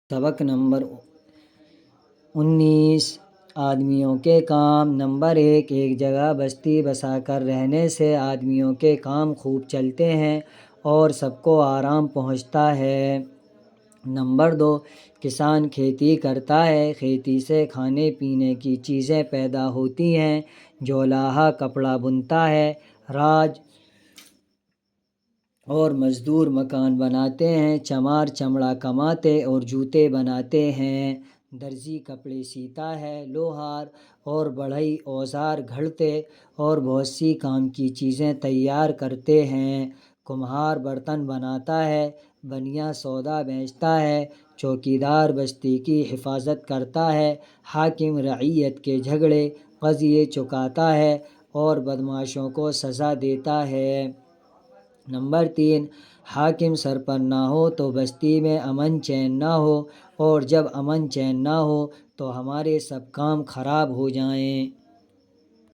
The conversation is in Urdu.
سبق نمبر 19 آدمیوں کے کام۔ نمبر 1 ایک جگہ بستی بسا کر رہنے سے آدمیوں کے کام خوب چلتے ہیں اور سب کو آرام پہنچتا ہے۔ نمبر 2 کسان کھیتی کرتا ہے، کھیتی سے کھانے پینے کی چیزیں پیدا ہوتی ہیں۔ جولاہا کپڑا بنتا ہے، راج اور مزدور مکان بناتے ہیں۔ چمار چمڑا کماتے اور جوتے بناتے ہیں۔ درزی کپڑے سیتا ہے۔ لوہار اور بڑھئی اوزار گھڑتے اور بہت سی کام کی چیزیں تیار کرتے ہیں۔ کمہار برتن بناتا ہے، بنیا سودا بیچتا ہے۔ چوکیدار بستی کی حفاظت کرتا ہے۔ حاکم رعیت کے جھگڑے قضیے چکاتا ہے اور بدمعاشوں کو سزا دیتا ہے۔ نمبر 3 حاکم سر پر نہ ہو تو بستی میں امن چین نہ ہو، اور جب امن چین نہ ہو تو ہمارے سب کام خراب ہو جائیں۔